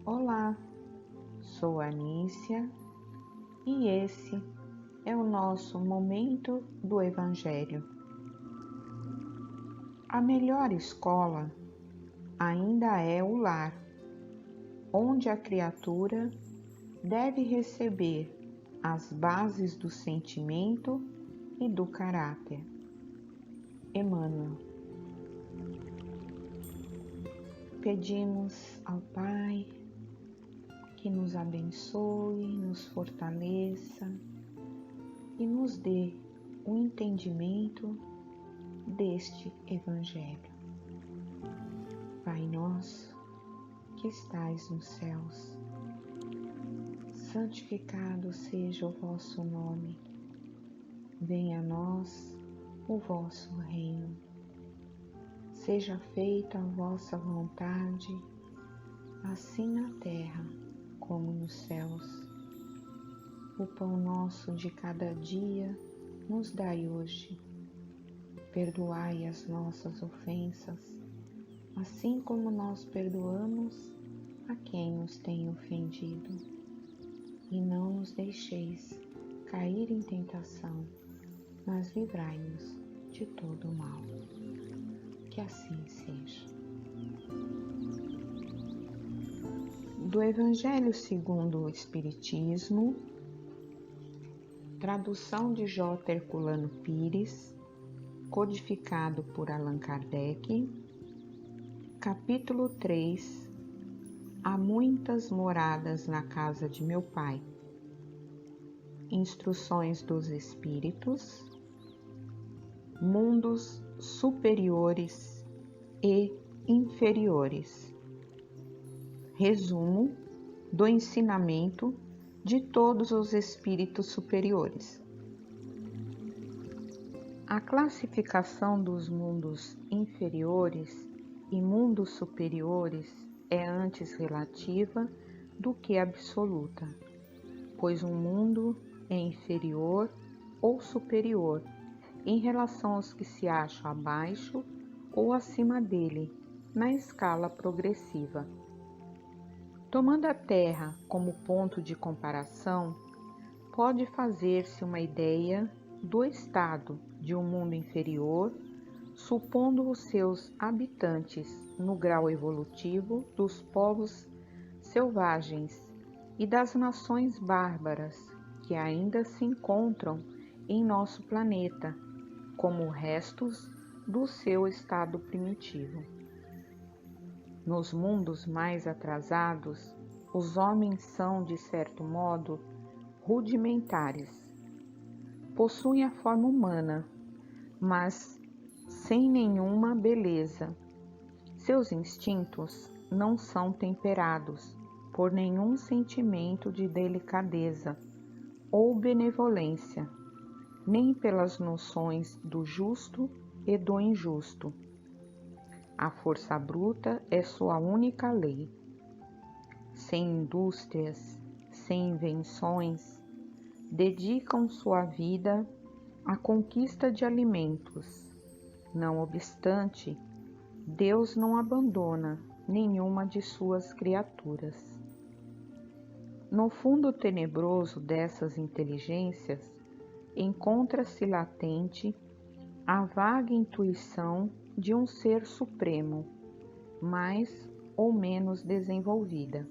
Olá, sou Anícia e esse é o nosso Momento do Evangelho. A melhor escola ainda é o lar, onde a criatura deve receber as bases do sentimento e do caráter. Emmanuel. Pedimos ao Pai que nos abençoe, nos fortaleça e nos dê o entendimento deste Evangelho. Pai nosso, que estais nos céus, santificado seja o vosso nome. Venha a nós o vosso reino. Seja feita a vossa vontade, assim na terra como nos céus. O pão nosso de cada dia nos dai hoje. Perdoai as nossas ofensas, assim como nós perdoamos a quem nos tem ofendido. E não nos deixeis cair em tentação, mas livrai-nos de todo o mal. Que assim seja. Do Evangelho segundo o Espiritismo, tradução de J. Herculano Pires, codificado por Allan Kardec, capítulo 3, Há muitas moradas na casa de meu Pai. Instruções dos Espíritos, mundos superiores e inferiores. Resumo do ensinamento de todos os espíritos superiores. A classificação dos mundos inferiores e mundos superiores é antes relativa do que absoluta, pois um mundo é inferior ou superior em relação aos que se acham abaixo ou acima dele, na escala progressiva. Tomando a Terra como ponto de comparação, pode fazer-se uma ideia do estado de um mundo inferior, supondo os seus habitantes no grau evolutivo dos povos selvagens e das nações bárbaras que ainda se encontram em nosso planeta, como restos do seu estado primitivo. Nos mundos mais atrasados, os homens são, de certo modo, rudimentares. Possuem a forma humana, mas sem nenhuma beleza. Seus instintos não são temperados por nenhum sentimento de delicadeza ou benevolência, nem pelas noções do justo e do injusto. A força bruta é sua única lei. Sem indústrias, sem invenções, dedicam sua vida à conquista de alimentos. Não obstante, Deus não abandona nenhuma de suas criaturas. No fundo tenebroso dessas inteligências, encontra-se latente a vaga intuição de um ser supremo, mais ou menos desenvolvida.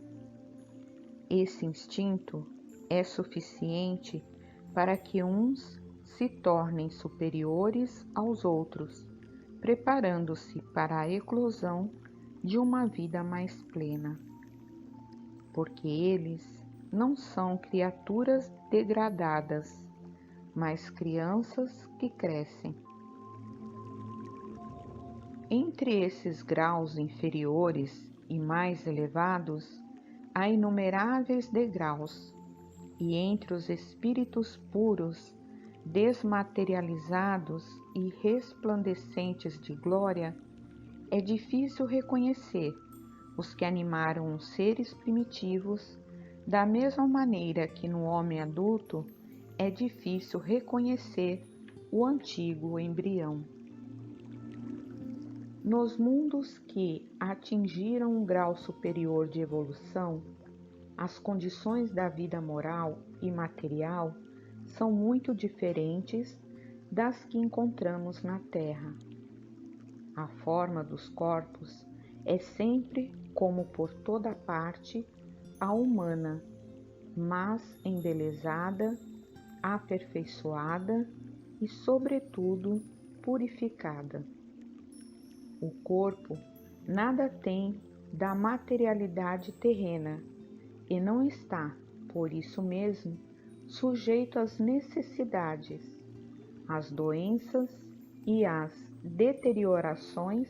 Esse instinto é suficiente para que uns se tornem superiores aos outros, preparando-se para a eclosão de uma vida mais plena. Porque eles não são criaturas degradadas, mas crianças que crescem. Entre esses graus inferiores e mais elevados, há inumeráveis degraus, e entre os espíritos puros, desmaterializados e resplandecentes de glória, é difícil reconhecer os que animaram os seres primitivos, da mesma maneira que no homem adulto é difícil reconhecer o antigo embrião. Nos mundos que atingiram um grau superior de evolução, as condições da vida moral e material são muito diferentes das que encontramos na Terra. A forma dos corpos é sempre, como por toda parte, a humana, mas embelezada, aperfeiçoada e, sobretudo, purificada. O corpo nada tem da materialidade terrena e não está, por isso mesmo, sujeito às necessidades, às doenças e às deteriorações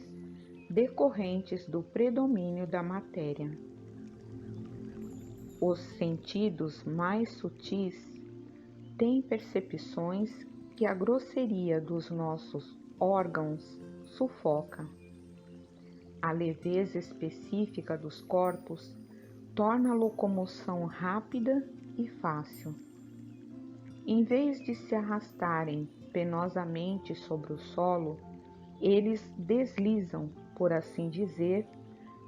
decorrentes do predomínio da matéria. Os sentidos mais sutis têm percepções que a grosseria dos nossos órgãos sufoca. A leveza específica dos corpos torna a locomoção rápida e fácil. Em vez de se arrastarem penosamente sobre o solo, eles deslizam, por assim dizer,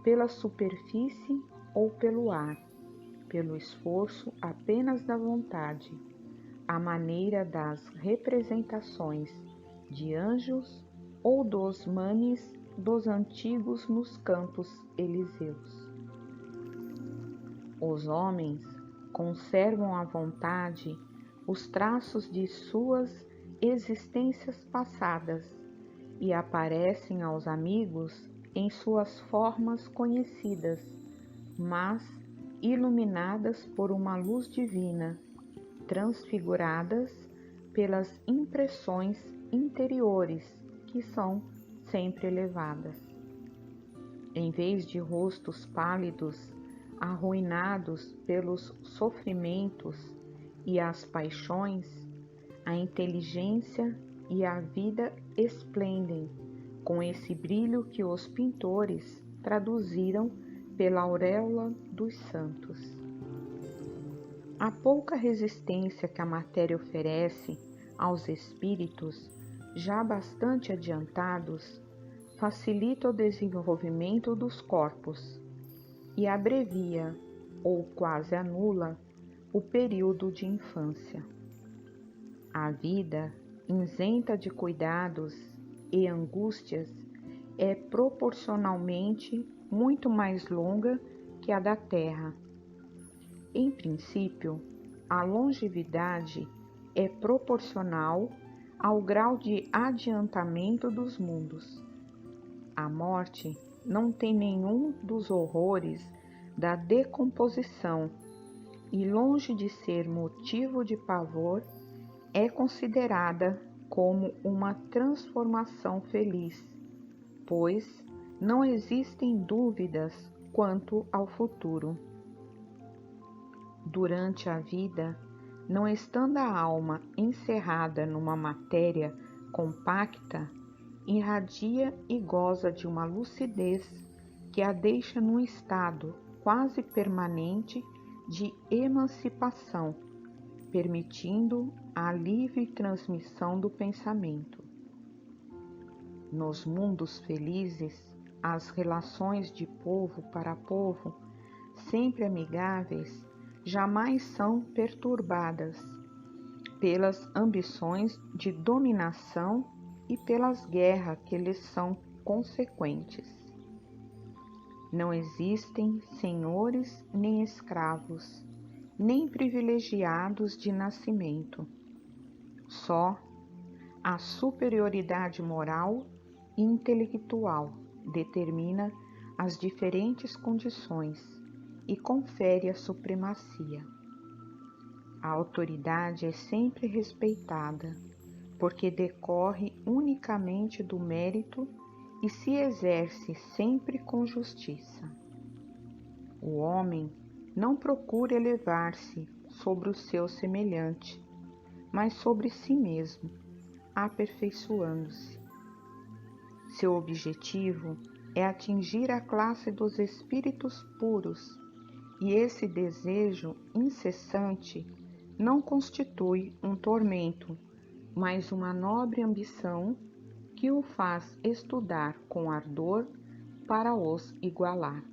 pela superfície ou pelo ar, pelo esforço apenas da vontade, à maneira das representações de anjos ou dos manes dos antigos nos campos elíseos. Os homens conservam à vontade os traços de suas existências passadas e aparecem aos amigos em suas formas conhecidas, mas iluminadas por uma luz divina, transfiguradas pelas impressões interiores que são sempre elevadas. Em vez de rostos pálidos, arruinados pelos sofrimentos e as paixões, a inteligência e a vida esplendem com esse brilho que os pintores traduziram pela auréola dos santos. A pouca resistência que a matéria oferece aos espíritos já bastante adiantados facilita o desenvolvimento dos corpos e abrevia, ou quase anula, o período de infância. A vida, isenta de cuidados e angústias, é proporcionalmente muito mais longa que a da Terra. Em princípio, a longevidade é proporcional ao grau de adiantamento dos mundos. A morte não tem nenhum dos horrores da decomposição e, longe de ser motivo de pavor, é considerada como uma transformação feliz, pois não existem dúvidas quanto ao futuro. Durante a vida, não estando a alma encerrada numa matéria compacta, irradia e goza de uma lucidez que a deixa num estado quase permanente de emancipação, permitindo a livre transmissão do pensamento. Nos mundos felizes, as relações de povo para povo, sempre amigáveis, jamais são perturbadas pelas ambições de dominação e pelas guerras que lhes são consequentes. Não existem senhores nem escravos, nem privilegiados de nascimento. Só a superioridade moral e intelectual determina as diferentes condições e confere a supremacia. A autoridade é sempre respeitada, porque decorre unicamente do mérito e se exerce sempre com justiça. O homem não procura elevar-se sobre o seu semelhante, mas sobre si mesmo, aperfeiçoando-se. Seu objetivo é atingir a classe dos espíritos puros, e esse desejo incessante não constitui um tormento, mas uma nobre ambição que o faz estudar com ardor para os igualar.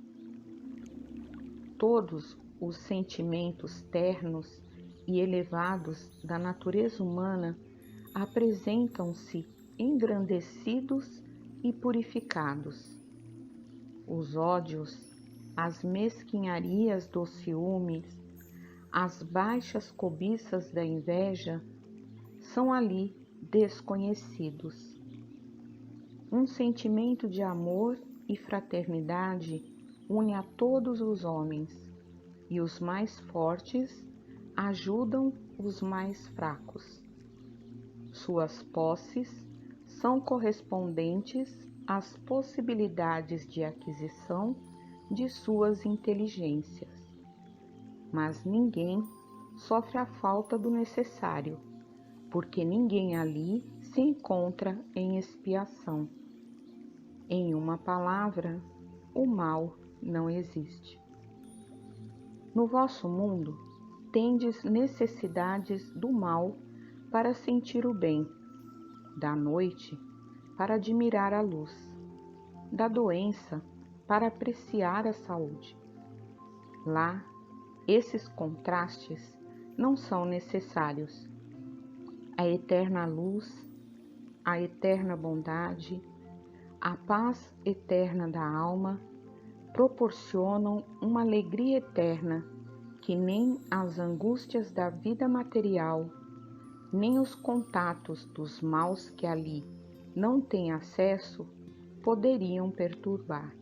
Todos os sentimentos ternos e elevados da natureza humana apresentam-se engrandecidos e purificados. Os ódios, as mesquinharias dos ciúmes, as baixas cobiças da inveja são ali desconhecidos. Um sentimento de amor e fraternidade une a todos os homens, e os mais fortes ajudam os mais fracos. Suas posses são correspondentes às possibilidades de aquisição de suas inteligências. Mas ninguém sofre a falta do necessário, porque ninguém ali se encontra em expiação. Em uma palavra, o mal não existe. No vosso mundo, tendes necessidades do mal para sentir o bem, da noite para admirar a luz, da doença para apreciar a saúde. Lá, esses contrastes não são necessários. A eterna luz, a eterna bondade, a paz eterna da alma proporcionam uma alegria eterna que nem as angústias da vida material, nem os contatos dos maus que ali não têm acesso poderiam perturbar.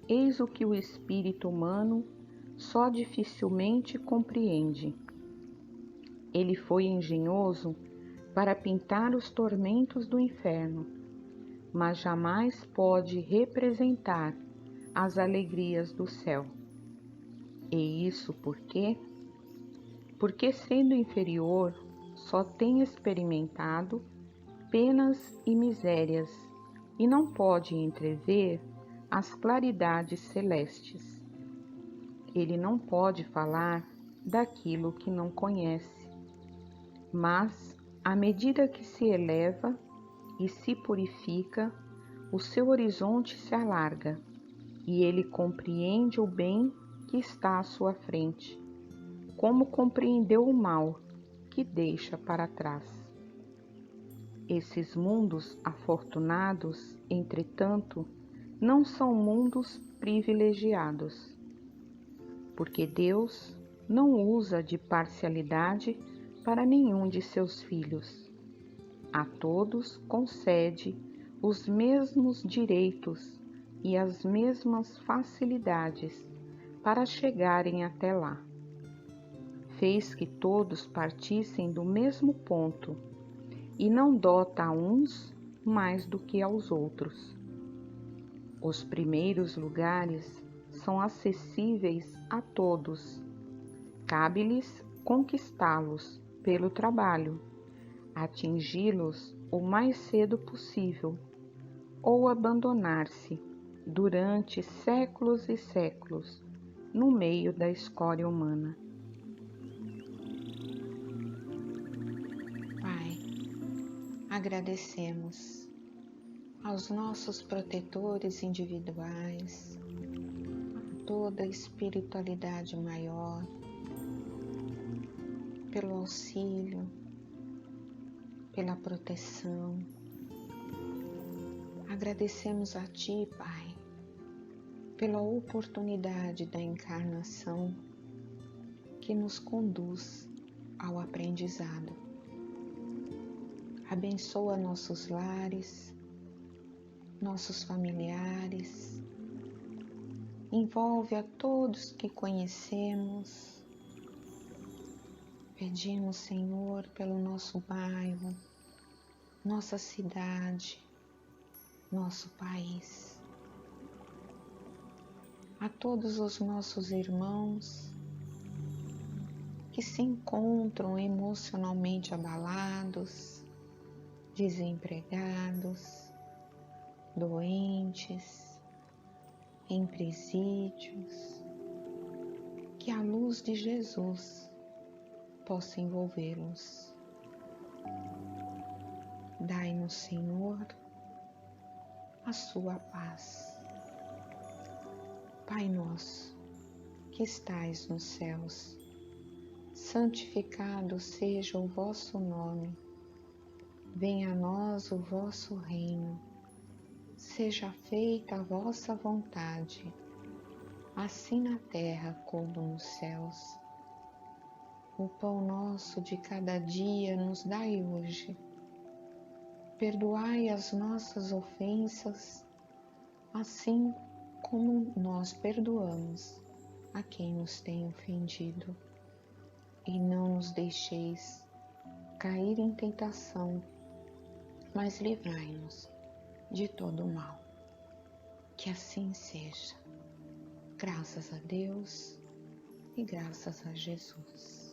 Eis o que o espírito humano só dificilmente compreende. Ele foi engenhoso para pintar os tormentos do inferno, mas jamais pode representar as alegrias do céu. E isso por quê? Porque, sendo inferior, só tem experimentado penas e misérias e não pode entrever as claridades celestes. Ele não pode falar daquilo que não conhece, mas, à medida que se eleva e se purifica, o seu horizonte se alarga e ele compreende o bem que está à sua frente, como compreendeu o mal que deixa para trás. Esses mundos afortunados, entretanto, não são mundos privilegiados, porque Deus não usa de parcialidade para nenhum de seus filhos. A todos concede os mesmos direitos e as mesmas facilidades para chegarem até lá. Fez que todos partissem do mesmo ponto e não dota a uns mais do que aos outros. Os primeiros lugares são acessíveis a todos. Cabe-lhes conquistá-los pelo trabalho, atingi-los o mais cedo possível, ou abandonar-se durante séculos e séculos no meio da escória humana. Pai, agradecemos aos nossos protetores individuais, a toda a espiritualidade maior, pelo auxílio, pela proteção. Agradecemos a Ti, Pai, pela oportunidade da encarnação que nos conduz ao aprendizado. Abençoa nossos lares, nossos familiares, envolve a todos que conhecemos. Pedimos, Senhor, pelo nosso bairro, nossa cidade, nosso país. A todos os nossos irmãos que se encontram emocionalmente abalados, desempregados, doentes, em presídios, que a luz de Jesus possa envolvê-los. Dai-nos, Senhor, a sua paz. Pai nosso, que estais nos céus, santificado seja o vosso nome. Venha a nós o vosso reino. Seja feita a vossa vontade, assim na terra como nos céus. O pão nosso de cada dia nos dai hoje. Perdoai as nossas ofensas, assim como nós perdoamos a quem nos tem ofendido. E não nos deixeis cair em tentação, mas livrai-nos de todo o mal. Que assim seja. Graças a Deus e graças a Jesus.